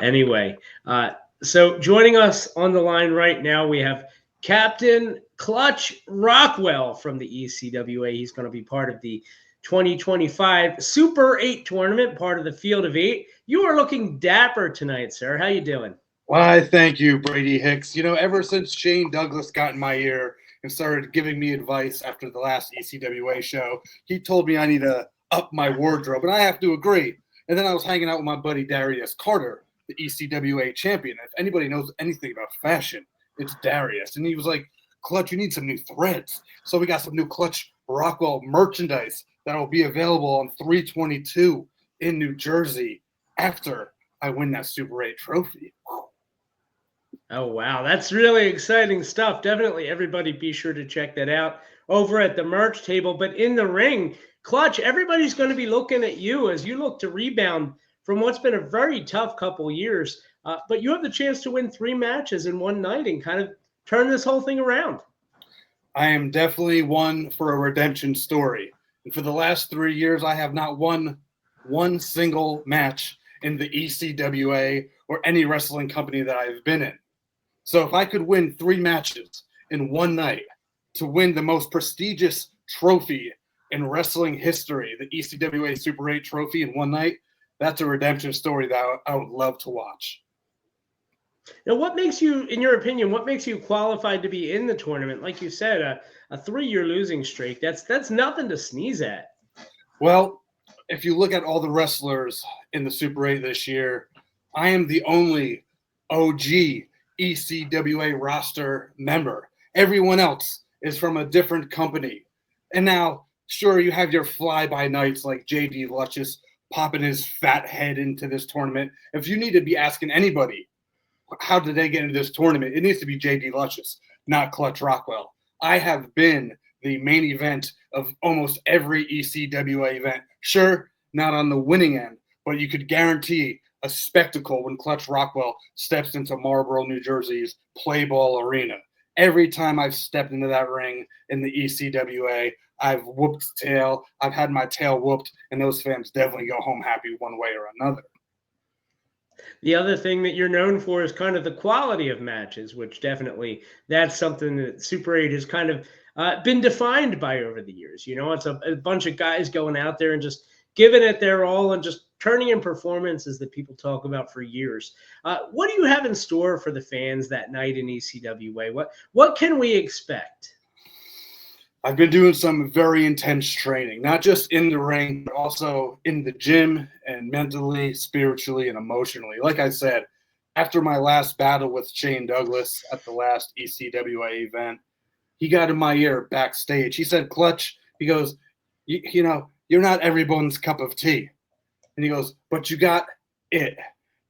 Anyway, so joining us on the line right now, we have Captain Clutch Rockwell from the ECWA. He's going to be part of the 2025 Super 8 tournament, part of the Field of 8. You are looking dapper tonight, sir. How you doing? Why, thank you, Brady Hicks. You know, ever since Shane Douglas got in my ear and started giving me advice after the last ECWA show, he told me I need to up my wardrobe, and I have to agree. And then I was hanging out with my buddy Darius Carter, the ECWA champion. If anybody knows anything about fashion, it's Darius. And he was like, Clutch, you need some new threads. So we got some new Clutch Rockwell merchandise that will be available on 3/22 in New Jersey after I win that Super 8 trophy. Oh, wow. That's really exciting stuff. Definitely everybody be sure to check that out over at the merch table. But in the ring, Clutch, everybody's going to be looking at you as you look to rebound from what's been a very tough couple years. But you have the chance to win 3 matches in one night and kind of turn this whole thing around. I am definitely one for a redemption story. And for the last 3 years, I have not won one single match in the ECWA or any wrestling company that I've been in. So if I could win 3 matches in one night to win the most prestigious trophy in wrestling history, the ECWA Super 8 trophy in one night, that's a redemption story that I would love to watch. Now, what makes you, in your opinion, what makes you qualified to be in the tournament? Like you said, a 3-year losing streak, that's nothing to sneeze at. Well, if you look at all the wrestlers in the Super 8 this year, I am the only OG ECWA roster member. Everyone else is from a different company. And now, sure, you have your fly-by-nights like J.D. Luscious popping his fat head into this tournament. If you need to be asking anybody, how did they get into this tournament? It needs to be J.D. Luscious, not Clutch Rockwell. I have been the main event of almost every ECWA event. Sure, not on the winning end, but you could guarantee a spectacle when Clutch Rockwell steps into Marlboro, New Jersey's Play Ball Arena. Every time I've stepped into that ring in the ECWA, I've whooped tail. I've had my tail whooped, and those fans definitely go home happy one way or another. The other thing that you're known for is kind of the quality of matches, which definitely that's something that Super 8 has kind of been defined by over the years. You know, it's a bunch of guys going out there and just giving it their all and just turning in performances that people talk about for years. What do you have in store for the fans that night in ECWA? What can we expect? I've been doing some very intense training, not just in the ring, but also in the gym and mentally, spiritually, and emotionally. Like I said, after my last battle with Shane Douglas at the last ECWA event, he got in my ear backstage. He said, Clutch, he goes, you know, you're not everyone's cup of tea. And he goes, but you got it.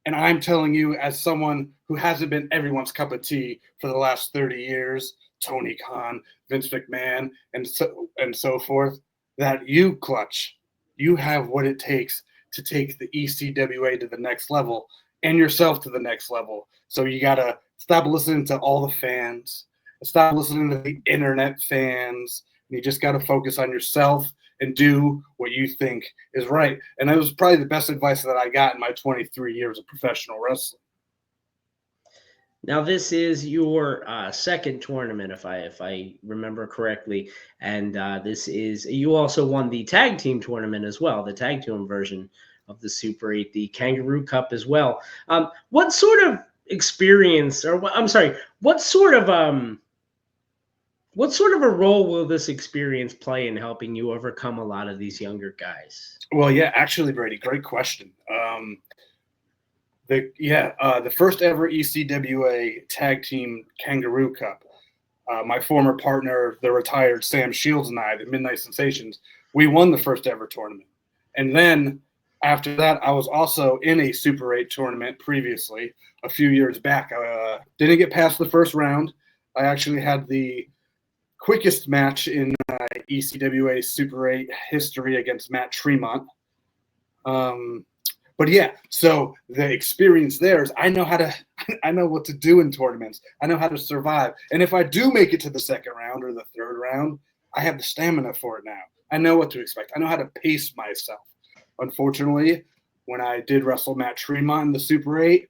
And I'm telling you, as someone who hasn't been everyone's cup of tea for the last 30 years, Tony Khan, Vince McMahon, and so forth, that you, Clutch, you have what it takes to take the ECWA to the next level and yourself to the next level. So you got to stop listening to all the fans, stop listening to the internet fans, and you just got to focus on yourself and do what you think is right. And that was probably the best advice that I got in my 23 years of professional wrestling. Now, this is your second tournament, if I remember correctly, and this is you also won the tag team tournament as well, the tag team version of the Super 8, the Kangaroo Cup as well. What sort of experience, or I'm sorry, what sort of a role will this experience play in helping you overcome a lot of these younger guys? Well, yeah, actually, Brady, great question. The first ever ECWA Tag Team Kangaroo Cup, my former partner, the retired Sam Shields, and I, the Midnight Sensations, we won the first ever tournament. And then after that, I was also in a Super 8 tournament previously, a few years back. I didn't get past the first round. I actually had the quickest match in ECWA Super 8 history against Matt Tremont. But yeah, so the experience there is I know what to do in tournaments. I know how to survive. And if I do make it to the second round or the third round, I have the stamina for it now. I know what to expect. I know how to pace myself. Unfortunately, when I did wrestle Matt Tremont in the Super 8,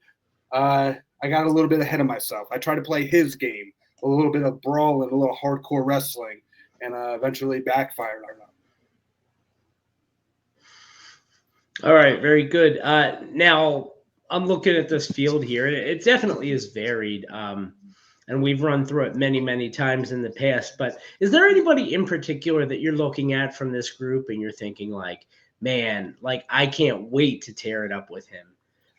I got a little bit ahead of myself. I tried to play his game, a little bit of brawl and a little hardcore wrestling, and eventually backfired on that. All right, very good. Now, I'm looking at this field here, and it definitely is varied. And we've run through it many, many times in the past. But is there anybody in particular that you're looking at from this group and you're thinking like, man, like I can't wait to tear it up with him?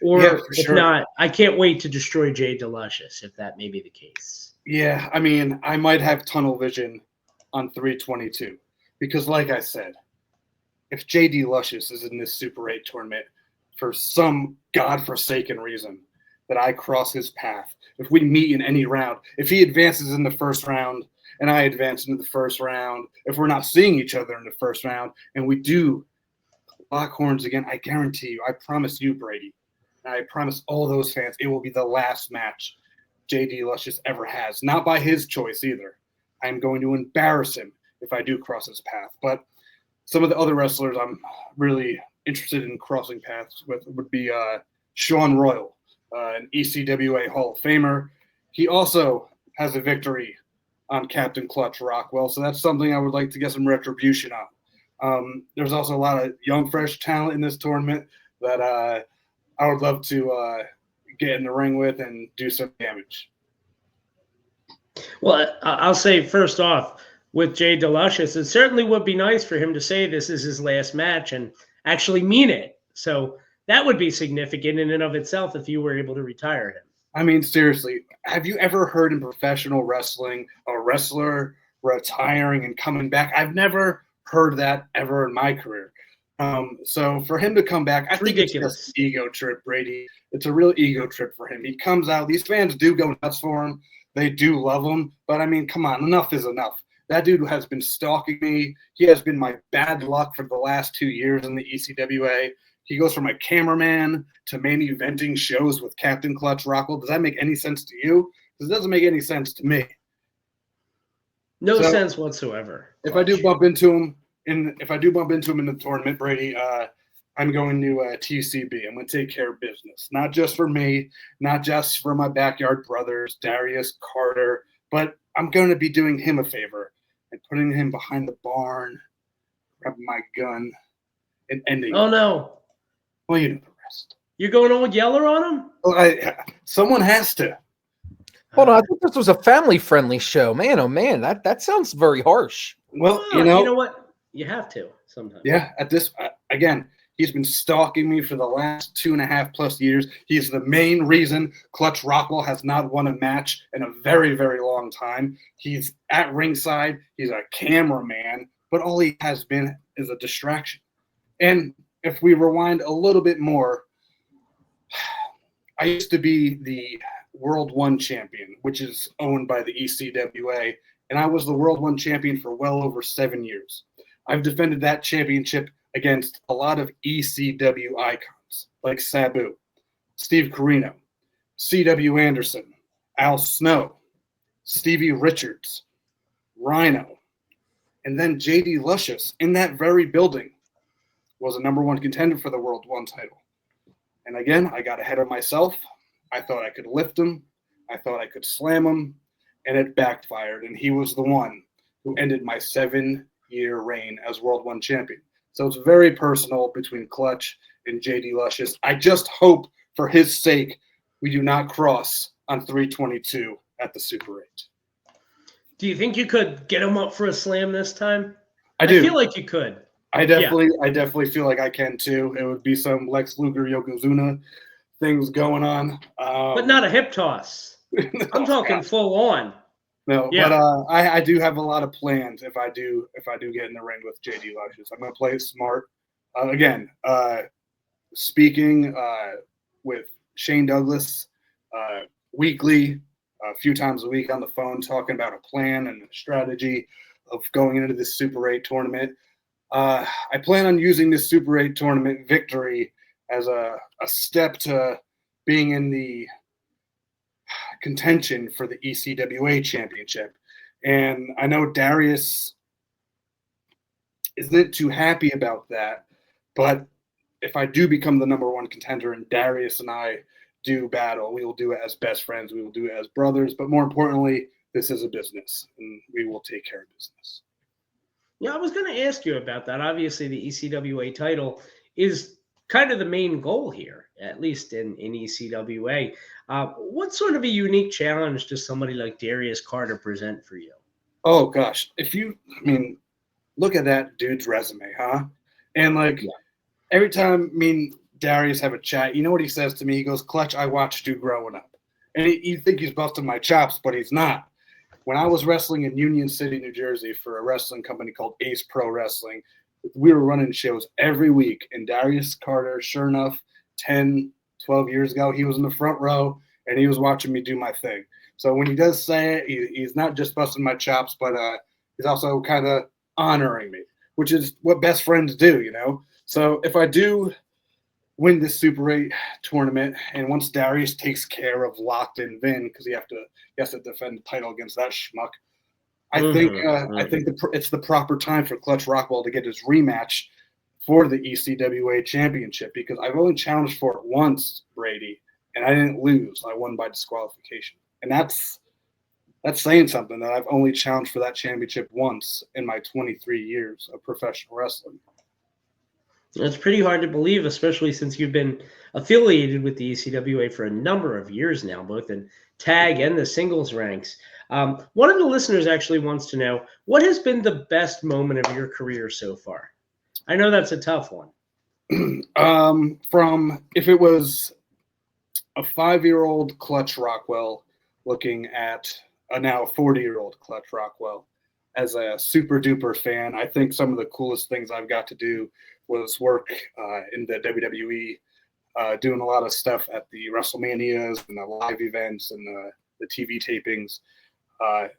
Or Yeah, if sure. not, I can't wait to destroy Jay Deluscious, if that may be the case. Yeah, I mean, I might have tunnel vision on 322 because, like I said, if JD Luscious is in this Super 8 tournament for some godforsaken reason that I cross his path, if we meet in any round, if he advances in the first round and I advance into the first round, if we're not seeing each other in the first round and we do lock horns again, I guarantee you, I promise you, Brady, and I promise all those fans, it will be the last match JD Luscious ever has. Not by his choice either. I'm going to embarrass him if I do cross his path. But some of the other wrestlers I'm really interested in crossing paths with would be Sean Royal, an ECWA Hall of Famer. He also has a victory on Captain Clutch Rockwell, so that's something I would like to get some retribution on. There's also a lot of young, fresh talent in this tournament that I would love to get in the ring with and do some damage. Well, I'll say first off, with Jay Deluscious, it certainly would be nice for him to say this is his last match and actually mean it. So that would be significant in and of itself if you were able to retire him. I mean, seriously, have you ever heard in professional wrestling a wrestler retiring and coming back? I've never heard that ever in my career. So for him to come back, I think ridiculous. It's just an ego trip, Brady. It's a real ego trip for him. He comes out. These fans do go nuts for him. They do love him. But, I mean, come on, enough is enough. That dude has been stalking me. He has been my bad luck for the last 2 years in the ECWA. He goes from a cameraman to main eventing shows with Captain Clutch Rockwell. Does that make any sense to you? Because it doesn't make any sense to me. No sense whatsoever. If I do bump into him in the tournament, Brady, I'm going to TCB. I'm going to take care of business. Not just for me, not just for my backyard brothers, Darius, Carter, but I'm going to be doing him a favor and putting him behind the barn, grabbing my gun, and ending. Oh, no. Well, you know the rest. You're going Old Yeller on him? Well, someone has to. Hold on, I thought this was a family-friendly show. Man, oh man, that sounds very harsh. Well, you know what? You have to sometimes. Yeah, at this again, he's been stalking me for the last 2.5+ years. He's the main reason Clutch Rockwell has not won a match in a very, very long time. He's at ringside. He's a cameraman, but all he has been is a distraction. And if we rewind a little bit more, I used to be the World One champion, which is owned by the ECWA, and I was the World One champion for well over 7 years. I've defended that championship against a lot of ECW icons like Sabu, Steve Corino, C.W. Anderson, Al Snow, Stevie Richards, Rhino, and then J.D. Luscious in that very building was a number one contender for the World One title. And again, I got ahead of myself. I thought I could lift him. I thought I could slam him, and it backfired. And he was the one who ended my 7-year reign as World One champion. So it's very personal between Clutch and JD Luscious. I just hope, for his sake, we do not cross on 322 at the Super 8. Do you think you could get him up for a slam this time? I do. I feel like you could. I definitely feel like I can too. It would be some Lex Luger, Yokozuna things going on, but not a hip toss. I'm talking full on. No, yeah. But I do have a lot of plans if I do get in the ring with JD Luscious. I'm going to play it smart. Again, speaking with Shane Douglas weekly, a few times a week on the phone, talking about a plan and a strategy of going into this Super 8 tournament. I plan on using this Super 8 tournament victory as a step to being in the contention for the ECWA championship. And I know Darius isn't too happy about that, but if I do become the number one contender and Darius and I do battle, we will do it as best friends. We will do it as brothers. But more importantly, this is a business, and we will take care of business. Yeah, I was going to ask you about that. Obviously, the ECWA title is kind of the main goal here, at least in ECWA. What sort of a unique challenge does somebody like Darius Carter present for you? Oh, gosh. Look at that dude's resume, huh? And, every time Darius have a chat, you know what he says to me? He goes, Clutch, I watched you growing up. And you think he's busting my chops, but he's not. When I was wrestling in Union City, New Jersey for a wrestling company called Ace Pro Wrestling, we were running shows every week. And Darius Carter, sure enough, 10, 12 years ago, he was in the front row, and he was watching me do my thing. So when he does say it, he's not just busting my chops, but he's also kind of honoring me, which is what best friends do, you know? So if I do win this Super 8 tournament, and once Darius takes care of Locked In Vin, because he has to defend the title against that schmuck, I think it's the proper time for Clutch Rockwell to get his rematch for the ECWA Championship, because I've only challenged for it once, Brady, and I didn't lose. I won by disqualification, and that's saying something, that I've only challenged for that championship once in my 23 years of professional wrestling. It's pretty hard to believe, especially since you've been affiliated with the ECWA for a number of years now, both in tag and the singles ranks. One of the listeners actually wants to know, what has been the best moment of your career so far? I know that's a tough one. From if it was a 5-year-old Clutch Rockwell looking at a now 40-year-old Clutch Rockwell, as a super duper fan, I think some of the coolest things I've got to do was work in the WWE, doing a lot of stuff at the WrestleManias and the live events and the TV tapings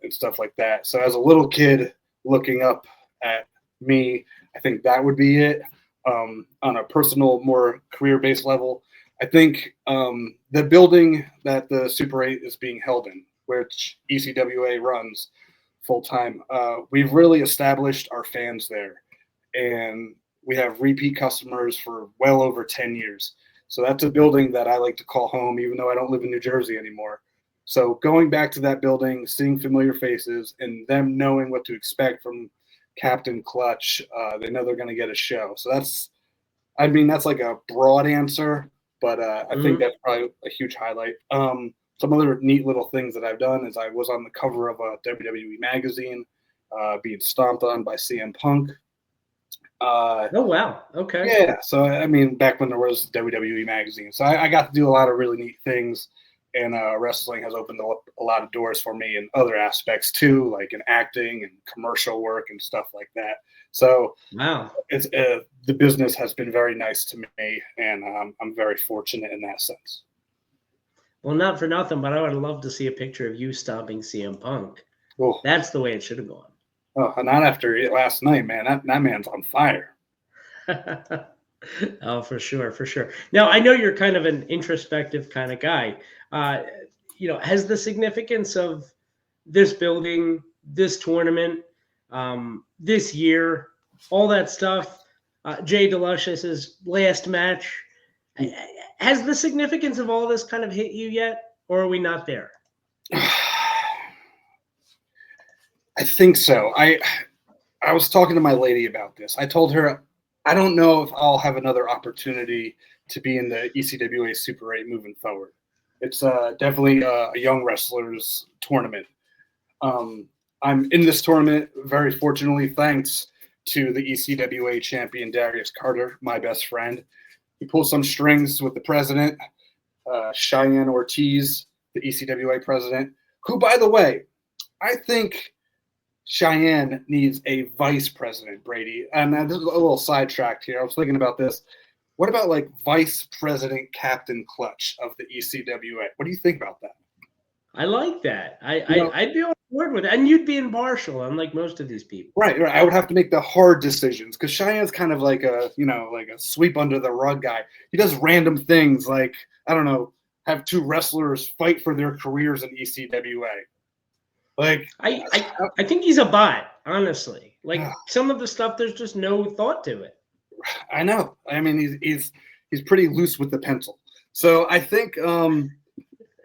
and stuff like that. So as a little kid looking up at me, I think that would be it. On a personal, more career-based level, I think the building that the Super 8 is being held in, which ECWA runs full-time, we've really established our fans there. And we have repeat customers for well over 10 years. So that's a building that I like to call home, even though I don't live in New Jersey anymore. So going back to that building, seeing familiar faces, and them knowing what to expect from Captain Clutch, they know they're going to get a show. So that's like a broad answer, but I think that's probably a huge highlight. Some other neat little things that I've done is I was on the cover of a WWE magazine, being stomped on by CM Punk. Oh, wow. Okay. Yeah. So, back when there was WWE magazine. So I got to do a lot of really neat things, and wrestling has opened up a lot of doors for me in other aspects too, like in acting and commercial work and stuff like that. So wow, it's the business has been very nice to me, and I'm very fortunate in that sense. Well, not for nothing, but I would love to see a picture of you stomping CM Punk. Oh. That's the way it should have gone. Oh, not after last night, man. That man's on fire. Oh, for sure, for sure. Now, I know you're kind of an introspective kind of guy. Has the significance of this building, this tournament, this year, all that stuff, Jay DeLucious's last match, has the significance of all this kind of hit you yet, or are we not there? I think so. I was talking to my lady about this. I told her I don't know if I'll have another opportunity to be in the ECWA Super 8 moving forward. It's definitely a young wrestlers tournament. I'm in this tournament very fortunately thanks to the ECWA champion Darius Carter, my best friend. He pulled some strings with the president, Cheyenne Ortiz, the ECWA president, who, by the way, I think Cheyenne needs a vice president, Brady. And this is a little sidetracked here. I was thinking about this. What about like vice president Captain Clutch of the ECWA? What do you think about that? I like that. I'd be on board with it. And you'd be impartial, unlike most of these people. Right. I would have to make the hard decisions because Cheyenne's kind of like a sweep under the rug guy. He does random things like, I don't know, have two wrestlers fight for their careers in ECWA. Like I think he's a bot, honestly. Like some of the stuff, there's just no thought to it. I know. I mean, he's pretty loose with the pencil. So I think,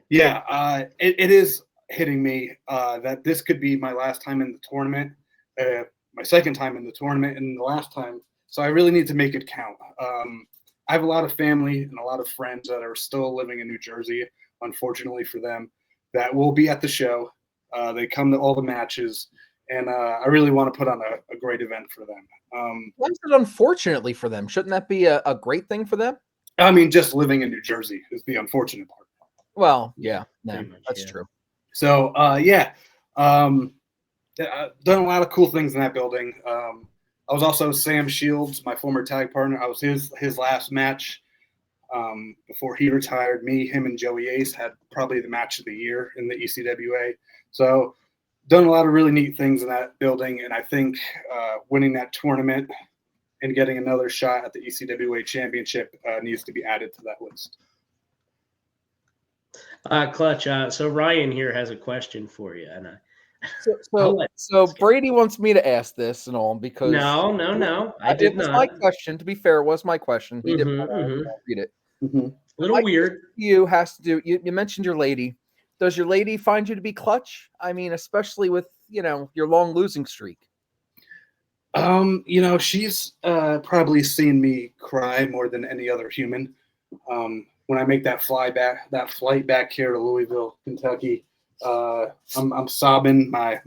it is hitting me that this could be my last time in the tournament, my second time in the tournament, and the last time. So I really need to make it count. I have a lot of family and a lot of friends that are still living in New Jersey, unfortunately for them, that will be at the show. They come to all the matches, and I really want to put on a great event for them. Why is it unfortunately for them? Shouldn't that be a great thing for them? I mean, just living in New Jersey is the unfortunate part. Well, yeah, no, that's true. So, done a lot of cool things in that building. I was also Sam Shields, my former tag partner. I was his last match before he retired. Me, him, and Joey Ace had probably the match of the year in the ECWA. So, done a lot of really neat things in that building, and I think winning that tournament and getting another shot at the ECWA championship needs to be added to that list. Clutch. So Ryan here has a question for you, and so Brady wants me to ask this and all because no, I did not. My question, to be fair, was my question. He didn't read it. A little weird. You has to do. You mentioned your lady. Does your lady find you to be clutch? I mean, especially with your long losing streak. She's probably seen me cry more than any other human. When I make that flight back here to Louisville, Kentucky, I'm sobbing. My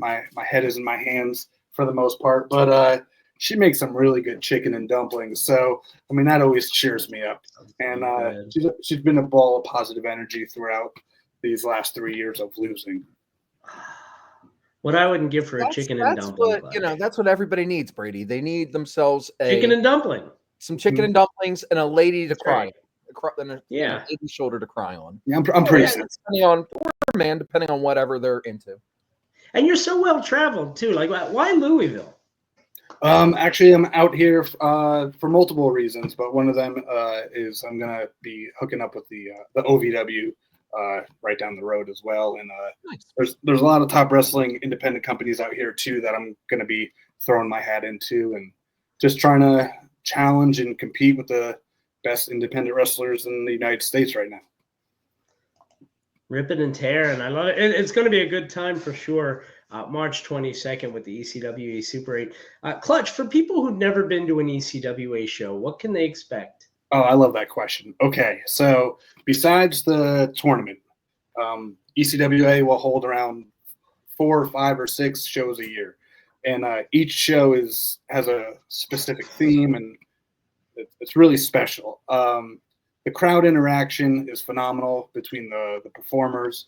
head is in my hands for the most part, but she makes some really good chicken and dumplings. So, I mean, that always cheers me up. And she's been a ball of positive energy throughout these last 3 years of losing. What I wouldn't give for a chicken and dumpling. That's what everybody needs, Brady. They need themselves chicken and dumpling, some chicken and dumplings, and a lady to cry. Right. And a lady's shoulder to cry on. Yeah, I'm pretty sad. Depending on whatever they're into. And you're so well traveled too. Like, why Louisville? Actually, I'm out here for multiple reasons, but one of them is I'm gonna be hooking up with the OVW right down the road as well. And nice. There's a lot of top wrestling independent companies out here too that I'm gonna be throwing my hat into and just trying to challenge and compete with the best independent wrestlers in the United States right now. Rip it and tear, and I love it. It's going to be a good time for sure. March 22nd with the ECWA Super 8. Clutch, for people who've never been to an ECWA show, what can they expect? Oh, I love that question. Okay, so besides the tournament, ECWA will hold around 4 or 5 or 6 shows a year, and each show has a specific theme, and it's really special. The crowd interaction is phenomenal between the performers.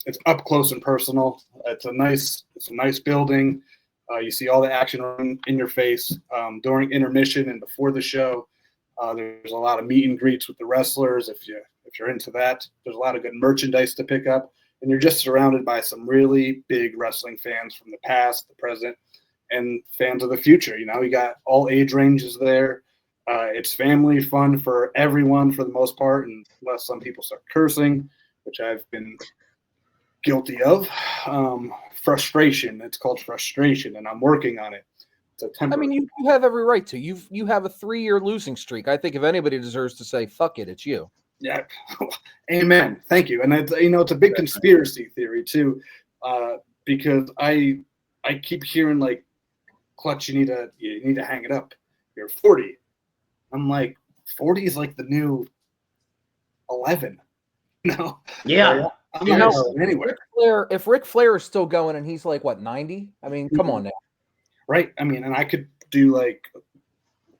It's up close and personal. It's a nice building. You see all the action in your face during intermission and before the show. There's a lot of meet and greets with the wrestlers if you're into that. There's a lot of good merchandise to pick up, and you're just surrounded by some really big wrestling fans from the past, the present, and fans of the future. You got all age ranges there. It's family fun for everyone for the most part, unless some people start cursing, which I've been guilty of. Frustration. It's called frustration, and I'm working on it. It's a temper. I mean, you have every right to. You have a 3-year losing streak. I think if anybody deserves to say "fuck it," it's you. Yeah. Amen. Thank you. And it's a big conspiracy theory too, because I keep hearing like, Clutch, you need to hang it up. You're 40. I'm like, 40 is like the new 11. No. Yeah. I'm not going anywhere. If Ric Flair is still going and he's like, what, 90? I mean, come on now. Right. I mean, and I could do like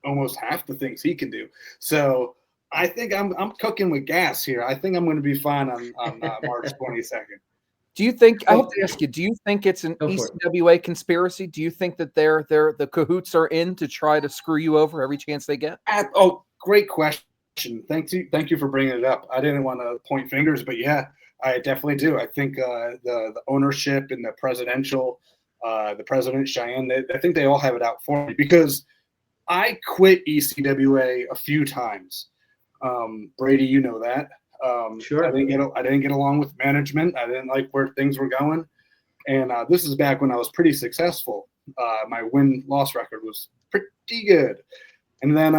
almost half the things he can do. So I think I'm cooking with gas here. I think I'm going to be fine on March 22nd. Do you think, I have to ask you, do you think it's an ECWA conspiracy? Do you think that they're the cahoots are in to try to screw you over every chance they get? Great question. Thank you for bringing it up. I didn't want to point fingers, but yeah, I definitely do. I think the ownership and the president, Cheyenne, I think they all have it out for me because I quit ECWA a few times. Brady, you know that. Sure. I didn't get along with management. I didn't like where things were going. And this is back when I was pretty successful. My win-loss record was pretty good. And then,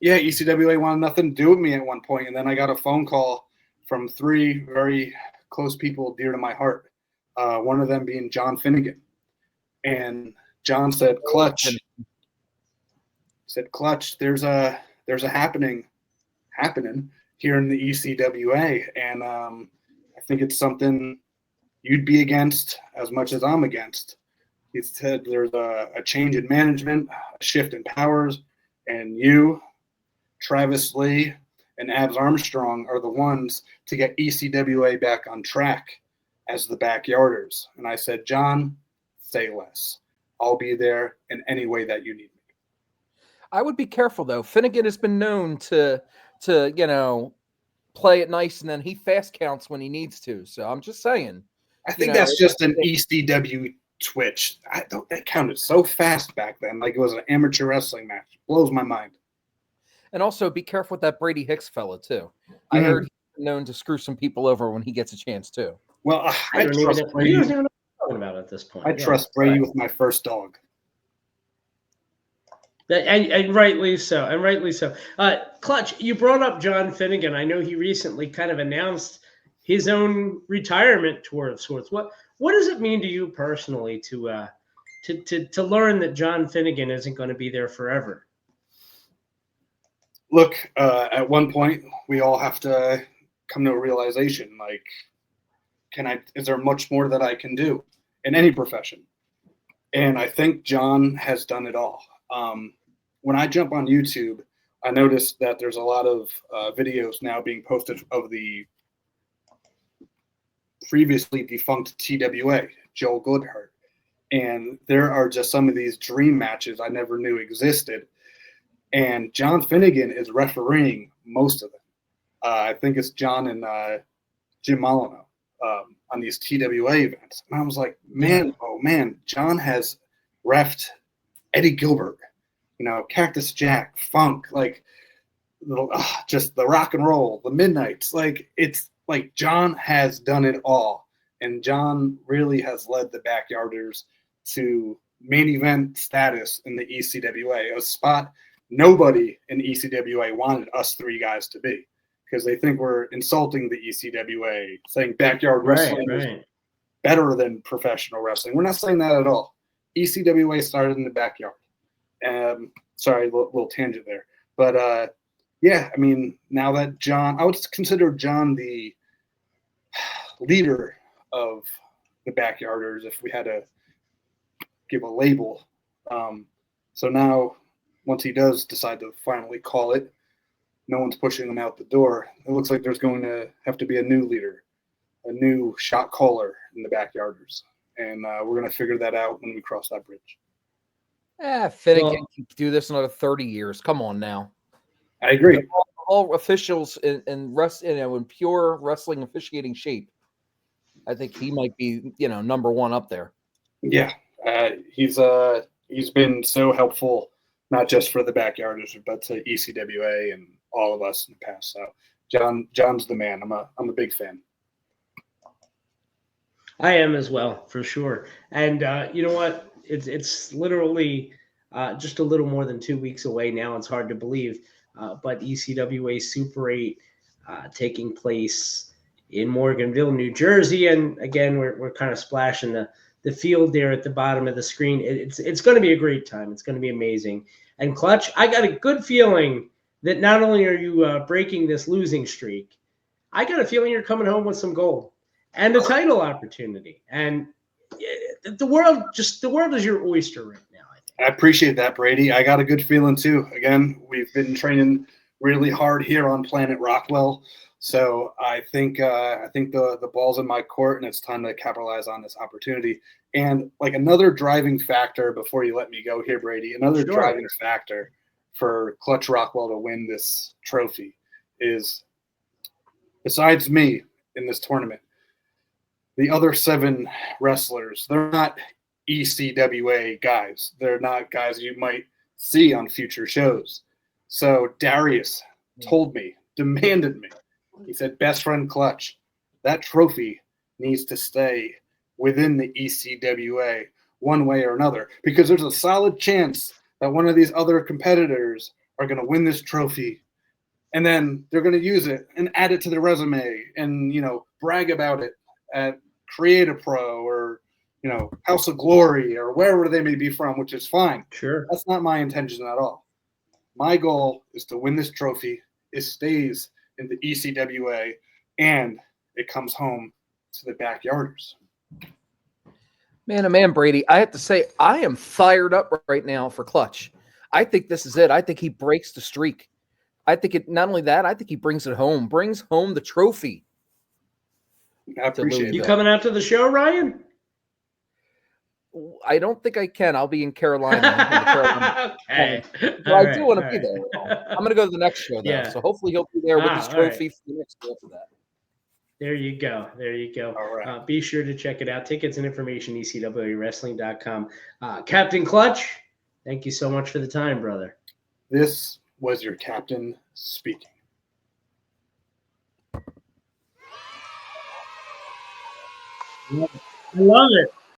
ECWA wanted nothing to do with me at one point. And then I got a phone call from 3 very close people dear to my heart. One of them being John Finnegan. And John said, Clutch, there's a happening here in the ECWA. And I think it's something you'd be against as much as I'm against. He said there's a change in management, a shift in powers, and you, Travis Lee, and Abs Armstrong are the ones to get ECWA back on track as the backyarders. And I said, John, say less. I'll be there in any way that you need me. I would be careful, though. Finnegan has been known to play it nice, and then he fast counts when he needs to. So I'm just saying. I think that's just an ECW twitch. It counted so fast back then, like it was an amateur wrestling match. Blows my mind. And also, be careful with that Brady Hicks fella too. I heard he's known to screw some people over when he gets a chance too. Well, I trust Brady. He doesn't even know what I'm talking about at this point. I trust Brady with my first dog. And rightly so. And rightly so. Clutch, you brought up John Finnegan. I know he recently kind of announced his own retirement tour of sorts. What does it mean to you personally to learn that John Finnegan isn't going to be there forever? Look, at one point we all have to come to a realization, like, is there much more that I can do in any profession? And I think John has done it all. When I jump on YouTube, I noticed that there's a lot of videos now being posted of the previously defunct TWA, Joel Goodhart. And there are just some of these dream matches I never knew existed. And John Finnegan is refereeing most of them. I think it's John and Jim Molyneux on these TWA events. And I was like, man, John has reffed Eddie Gilbert, Cactus Jack, Funk, like just the rock and roll, the Midnights. Like, it's like John has done it all. And John really has led the Backyarders to main event status in the ECWA, a spot nobody in ECWA wanted us 3 guys to be, because they think we're insulting the ECWA, saying backyard wrestling is better than professional wrestling. We're not saying that at all. ECWA started in the backyard. Sorry, a little tangent there. But, now that John – I would consider John the leader of the Backyarders if we had to give a label. So now – once he does decide to finally call it, no one's pushing him out the door. It looks like there's going to have to be a new leader, a new shot caller in the Backyarders. And we're going to figure that out when we cross that bridge. Finnegan can do this another 30 years. Come on now. I agree. All officials in pure wrestling officiating shape. I think he might be, number 1 up there. Yeah. He's been so helpful, not just for the Backyarders, but to ECWA and all of us in the past. So John's the man. I'm a big fan. I am as well, for sure. And you know what? It's literally just a little more than 2 weeks away now. It's hard to believe. But ECWA Super 8 taking place in Morganville, New Jersey. And again, we're kind of splashing the field there at the bottom of the screen. It's going to be a great time. It's going to be amazing. And Clutch, I got a good feeling that not only are you breaking this losing streak, I got a feeling you're coming home with some gold and a title opportunity. And the world is your oyster right now. I appreciate that, Brady. I got a good feeling too. Again, we've been training really hard here on Planet Rockwell. So I think the ball's in my court, and it's time to capitalize on this opportunity. And like another driving factor, before you let me go here, Brady, driving factor for Clutch Rockwell to win this trophy is, besides me in this tournament, the other 7 wrestlers, they're not ECWA guys. They're not guys you might see on future shows. So Darius told me, demanded me, he said, best friend Clutch, that trophy needs to stay within the ECWA one way or another, because there's a solid chance that one of these other competitors are going to win this trophy, and then they're going to use it and add it to their resume and, brag about it at Create a Pro or, House of Glory or wherever they may be from, which is fine. Sure. That's not my intention at all. My goal is to win this trophy. It stays in the ECWA, and it comes home to the backyarders. Man, oh man, Brady, I have to say, I am fired up right now for Clutch. I think this is it. I think he breaks the streak. I think not only that, I think he brings home the trophy. I appreciate it. You coming out to the show, Ryan? I don't think I can. I'll be in Carolina. Okay. But I do want to be there. I'm going to go to the next show, though. Yeah. So hopefully he'll be there with his trophy for the next show for that. There you go. All right. Be sure to check it out. Tickets and information, ECWWrestling.com. Captain Clutch, thank you so much for the time, brother. This was your captain speaking. I love it.